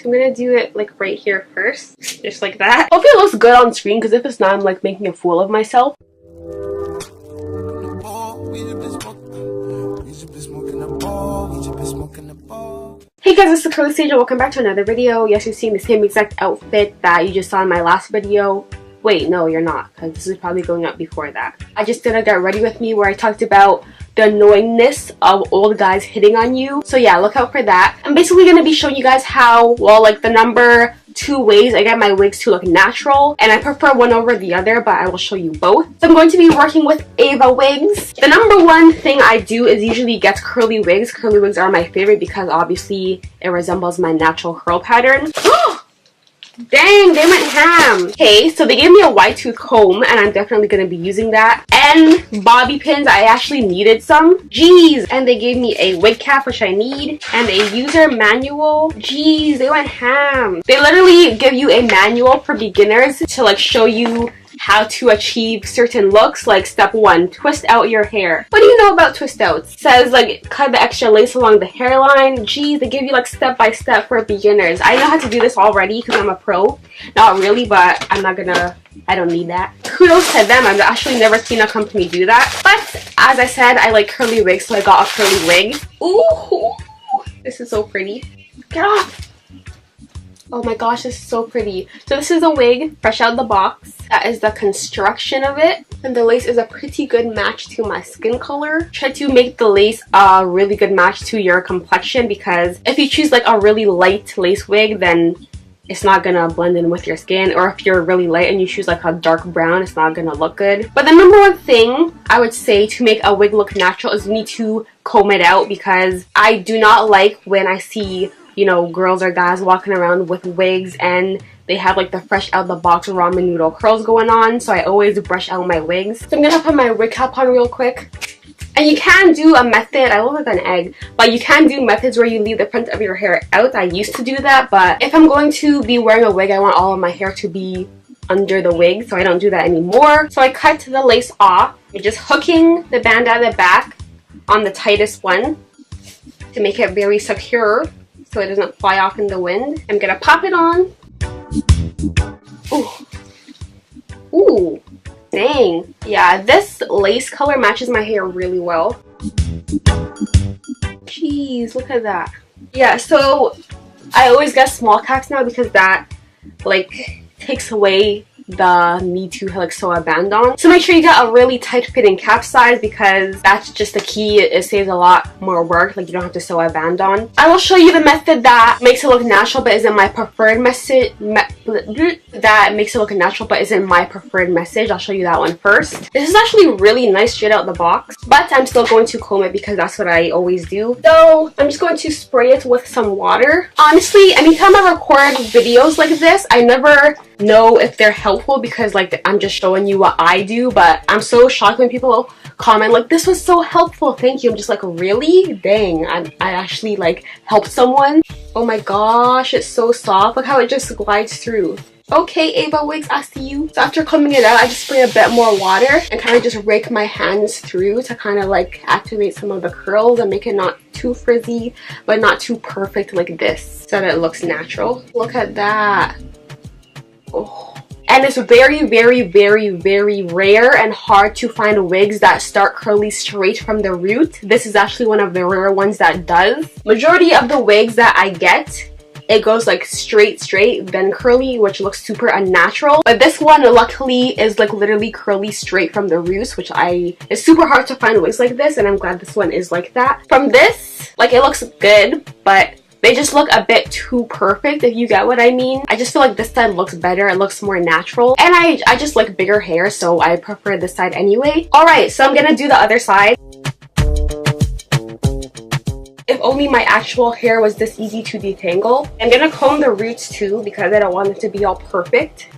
So I'm gonna do it like right here first, just like that. Hopefully it looks good on screen, because if it's not, I'm like making a fool of myself. Hey guys, it's the Curly Stage and welcome back to another video. Yes, you're seeing the same exact outfit that you just saw in my last video. Wait, no, you're not, because this is probably going up before that. I just did a Get Ready With Me where I talked about the annoyingness of old guys hitting on you. So yeah, look out for that. I'm basically going to be showing you guys how, well, like the number 2 ways I get my wigs to look natural, and I prefer one over the other, but I will show you both. So I'm going to be working with EvaWigs. The number 1 thing I do is usually get curly wigs. Curly wigs are my favorite because obviously it resembles my natural curl pattern. Dang, they went ham. Okay, so they gave me a wide tooth comb, and I'm definitely going to be using that. And bobby pins, I actually needed some. Jeez. And they gave me a wig cap, which I need. And a user manual. Jeez, they went ham. They literally give you a manual for beginners to like show you how to achieve certain looks. Like step 1, twist out your hair. What do you know about twist outs? It says like cut the extra lace along the hairline. Geez, they give you like step by step for beginners. I know how to do this already because I'm a pro. Not really, but I don't need that. Kudos to them. I've actually never seen a company do that. But as I said, I like curly wigs, so I got a curly wig. Ooh, this is so pretty. Get off. Oh my gosh, this is so pretty. So this is a wig, fresh out the box. That is the construction of it. And the lace is a pretty good match to my skin color. Try to make the lace a really good match to your complexion, because if you choose like a really light lace wig, then it's not gonna blend in with your skin. Or if you're really light and you choose like a dark brown, it's not gonna look good. But the number 1 thing I would say to make a wig look natural is you need to comb it out, because I do not like when I see, you know, girls or guys walking around with wigs and they have like the fresh out the box ramen noodle curls going on. So I always brush out my wigs. So I'm gonna put my wig cap on real quick. And you can do a method, I look like an egg, but you can do methods where you leave the front of your hair out. I used to do that, but if I'm going to be wearing a wig, I want all of my hair to be under the wig, so I don't do that anymore. So I cut the lace off. I'm just hooking the band at the back on the tightest one to make it very secure so it doesn't fly off in the wind. I'm gonna pop it on. Ooh. Ooh. Dang. Yeah, this lace color matches my hair really well. Jeez, look at that. Yeah, so I always get small caps now because that like takes away the need to like sew a band on. So make sure you get a really tight fitting cap size, because that's just the key. It saves a lot more work, like you don't have to sew a band on. I will show you the method that makes it look natural but isn't my preferred method. That makes it look natural but isn't my preferred message. I'll show you that one first. This is actually really nice straight out the box, but I'm still going to comb it because that's what I always do. So I'm just going to spray it with some water. Honestly, anytime I record videos like this, I never know if they're helpful because like I'm just showing you what I do, but I'm so shocked when people comment like, this was so helpful, thank you. I'm just like, really? Dang, I actually like helped someone. Oh my gosh, it's so soft. Look how it just glides through. Okay, EvaWigs, I see you. So after combing it out, I just spray a bit more water and kind of just rake my hands through to kind of like activate some of the curls and make it not too frizzy but not too perfect like this, so that it looks natural. Look at that. Oh. And it's very, very, very, very rare and hard to find wigs that start curly straight from the root. This is actually one of the rare ones that does. Majority of the wigs that I get, it goes like straight, then curly, which looks super unnatural. But this one luckily is like literally curly straight from the roots, which it's super hard to find wigs like this, and I'm glad this one is like that. From this, like it looks good, but they just look a bit too perfect, if you get what I mean. I just feel like this side looks better. It looks more natural. And I just like bigger hair, so I prefer this side anyway. Alright, so I'm gonna do the other side. If only my actual hair was this easy to detangle. I'm gonna comb the roots too because I don't want it to be all perfect.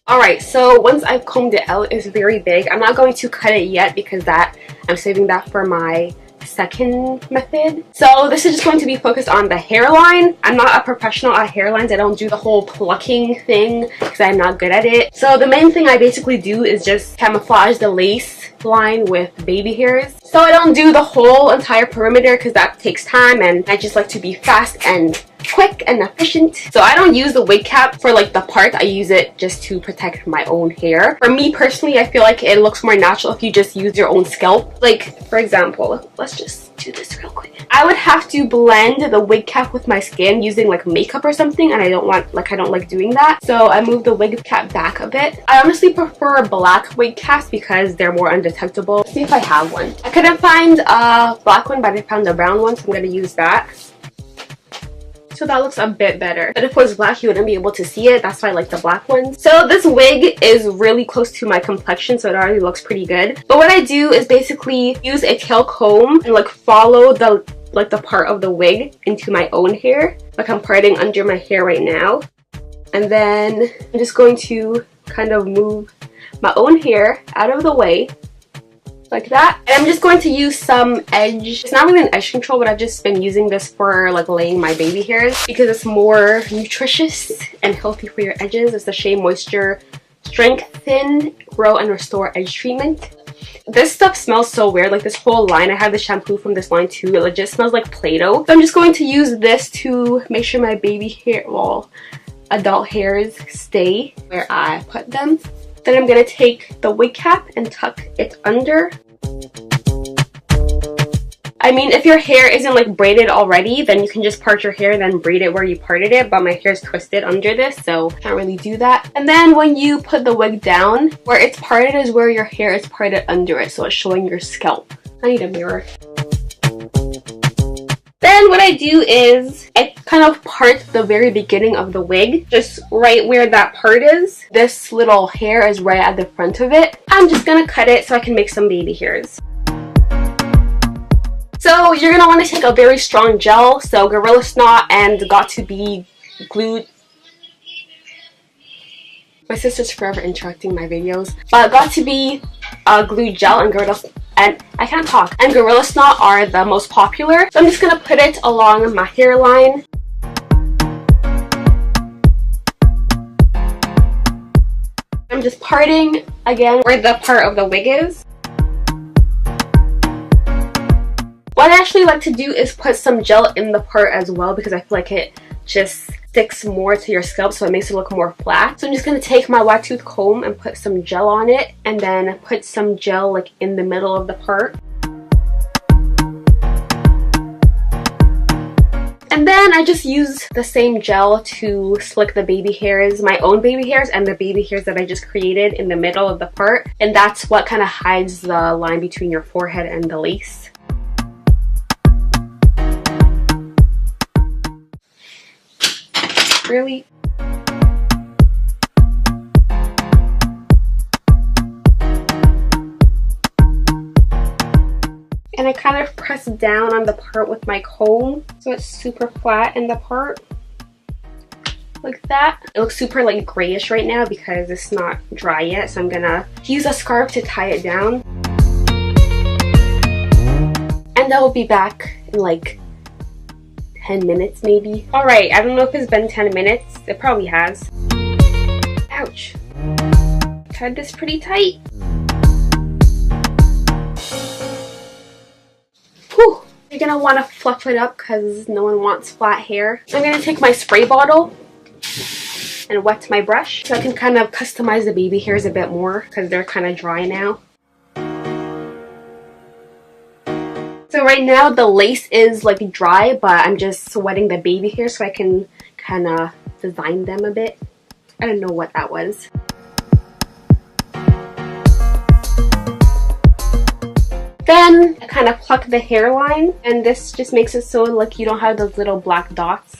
Alright, so once I've combed it out, it's very big. I'm not going to cut it yet because I'm saving that for my second method. So this is just going to be focused on the hairline. I'm not a professional at hairlines. I don't do the whole plucking thing because I'm not good at it. So the main thing I basically do is just camouflage the lace line with baby hairs. So I don't do the whole entire perimeter because that takes time, and I just like to be fast and quick and efficient. So I don't use the wig cap for like the part. I use it just to protect my own hair. For me personally, I feel like it looks more natural if you just use your own scalp. Like for example, let's just do this real quick. I would have to blend the wig cap with my skin using like makeup or something, and I don't like doing that. So I move the wig cap back a bit. I honestly prefer black wig caps because they're more undetectable. Let's see if I have one. I couldn't find a black one, but I found a brown one, so I'm gonna use that. So that looks a bit better. But if it was black, you wouldn't be able to see it. That's why I like the black ones. So this wig is really close to my complexion, so it already looks pretty good. But what I do is basically use a tail comb and like follow the part of the wig into my own hair. Like I'm parting under my hair right now. And then I'm just going to kind of move my own hair out of the way. Like that. And I'm just going to use some edge. It's not really an edge control, but I've just been using this for like laying my baby hairs because it's more nutritious and healthy for your edges. It's the Shea Moisture Strengthen, Grow, and Restore Edge Treatment. This stuff smells so weird. Like this whole line, I have the shampoo from this line too. It legit smells like Play-Doh. So I'm just going to use this to make sure my baby hair, well, adult hairs stay where I put them. Then I'm going to take the wig cap and tuck it under. I mean, if your hair isn't like braided already, then you can just part your hair and then braid it where you parted it, but my hair is twisted under this, so can't really do that. And then when you put the wig down, where it's parted is where your hair is parted under it, so it's showing your scalp. I need a mirror. Then what I do is I kind of part the very beginning of the wig, just right where that part is. This little hair is right at the front of it. I'm just gonna cut it so I can make some baby hairs. So you're gonna want to take a very strong gel, so Gorilla Snot and Got2b glued. My sister's forever interrupting my videos. But Got2b glue gel and I can't talk. And Gorilla Snot are the most popular. So I'm just gonna put it along my hairline. I'm just parting again where the part of the wig is. What I actually like to do is put some gel in the part as well because I feel like it just sticks more to your scalp, so it makes it look more flat. So I'm just going to take my wide tooth comb and put some gel on it, and then put some gel like in the middle of the part. And then I just use the same gel to slick the baby hairs, my own baby hairs and the baby hairs that I just created in the middle of the part. And that's what kind of hides the line between your forehead and the lace. Really? And I kind of press down on the part with my comb so it's super flat in the part. Like that. It looks super like grayish right now because it's not dry yet, so I'm gonna use a scarf to tie it down. And I will be back in like 10 minutes maybe. Alright, I don't know if it's been 10 minutes. It probably has. Ouch. Tied this pretty tight. Whew. You're gonna want to fluff it up because no one wants flat hair. So I'm gonna take my spray bottle and wet my brush so I can kind of customize the baby hairs a bit more because they're kind of dry now. So right now the lace is like dry, but I'm just wetting the baby hair so I can kind of design them a bit. I don't know what that was. Then I kind of pluck the hairline, and this just makes it so like you don't have those little black dots.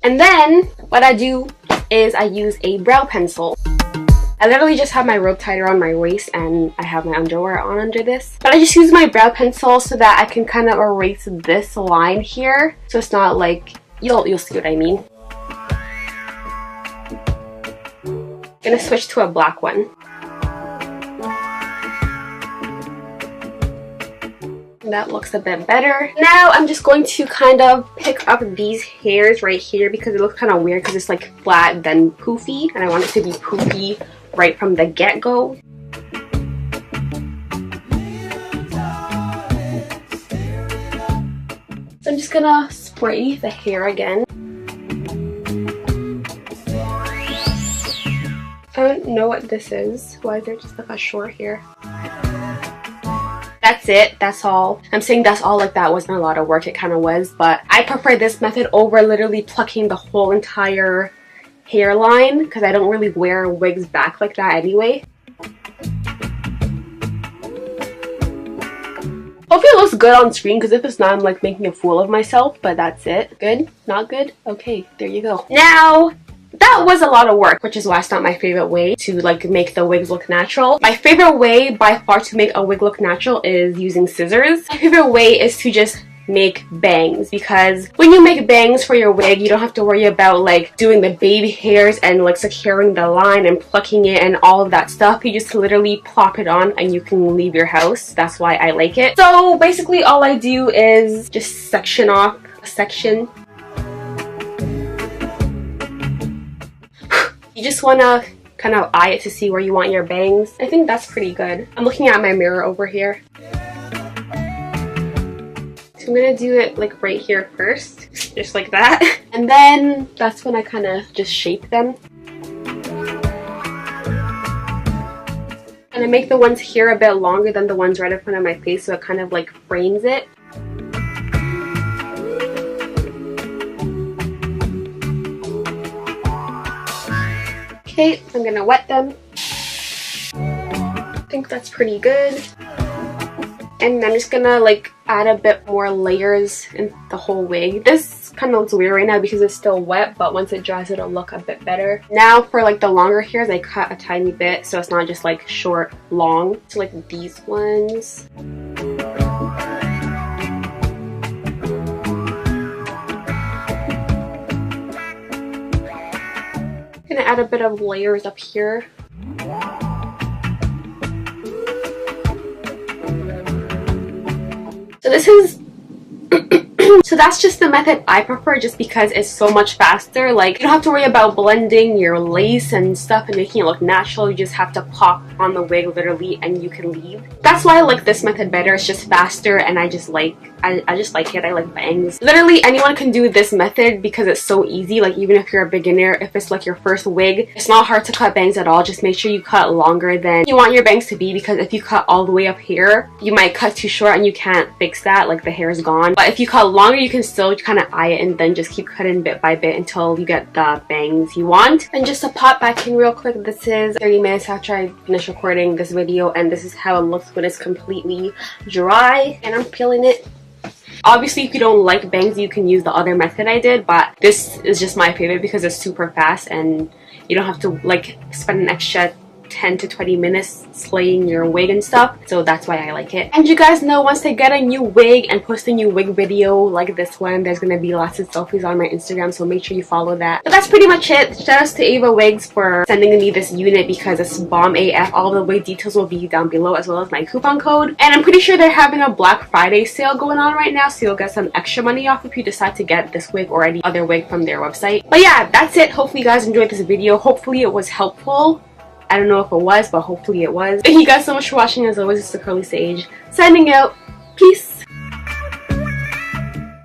And then what I do is I use a brow pencil. I literally just have my rope tied around my waist and I have my underwear on under this. But I just use my brow pencil so that I can kind of erase this line here. So it's not like, you'll see what I mean. I'm gonna switch to a black one. That looks a bit better. Now I'm just going to kind of pick up these hairs right here because it looks kind of weird because it's like flat then poofy, and I want it to be poofy right from the get-go. So I'm just gonna spray the hair again. I don't know what this is. Why is there just like a short hair? That's it. That's all. I'm saying that's all like that wasn't a lot of work. It kind of was, but I prefer this method over literally plucking the whole entire hairline because I don't really wear wigs back like that anyway. Hopefully it looks good on screen because if it's not, I'm like making a fool of myself, but that's it. Good? Not good? Okay, there you go. Now, that was a lot of work, which is why it's not my favorite way to like make the wigs look natural. My favorite way by far to make a wig look natural is using scissors. My favorite way is to just make bangs, because when you make bangs for your wig, you don't have to worry about like doing the baby hairs and like securing the line and plucking it and all of that stuff. You just literally plop it on and you can leave your house. That's why I like it. So basically all I do is just section off a section. You just want to kind of eye it to see where you want your bangs. I think that's pretty good. I'm looking at my mirror over here. So I'm going to do it like right here first, just like that. And then that's when I kind of just shape them. And I make the ones here a bit longer than the ones right in front of my face so it kind of like frames it. Okay, I'm gonna wet them. I think that's pretty good. And I'm just gonna like add a bit more layers in the whole wig. This kind of looks weird right now because it's still wet, but once it dries it'll look a bit better. Now for like the longer hairs, I cut a tiny bit so it's not just like short, long. So like these ones. Gonna add a bit of layers up here. So this is so that's just the method I prefer just because it's so much faster. Like you don't have to worry about blending your lace and stuff and making it look natural. You just have to pop on the wig literally and you can leave. That's why I like this method better. It's just faster and I just like it. I like bangs. Literally anyone can do this method because it's so easy. Like even if you're a beginner, if it's like your first wig, it's not hard to cut bangs at all. Just make sure you cut longer than you want your bangs to be, because if you cut all the way up here, you might cut too short and you can't fix that. Like the hair is gone. But if you cut longer, you can still kind of eye it and then just keep cutting bit by bit until you get the bangs you want. And just to pop back in real quick, this is 30 minutes after I finished recording this video, and this is how it looks when it's completely dry. And I'm peeling it. Obviously, if you don't like bangs, you can use the other method I did, but this is just my favorite because it's super fast and you don't have to like spend an extra 10 to 20 minutes slaying your wig and stuff, so that's why I like it. And you guys know once I get a new wig and post a new wig video like this one, there's gonna be lots of selfies on my Instagram, so make sure you follow that. But that's pretty much it. Shout outs to EvaWigs for sending me this unit because it's bomb AF. All the wig details will be down below as well as my coupon code, and I'm pretty sure they're having a Black Friday sale going on right now, so you'll get some extra money off if you decide to get this wig or any other wig from their website. But yeah, that's it. Hopefully you guys enjoyed this video. Hopefully it was helpful. I don't know if it was, but hopefully it was. Thank you guys so much for watching. As always, it's the Curly Sage signing out. Peace.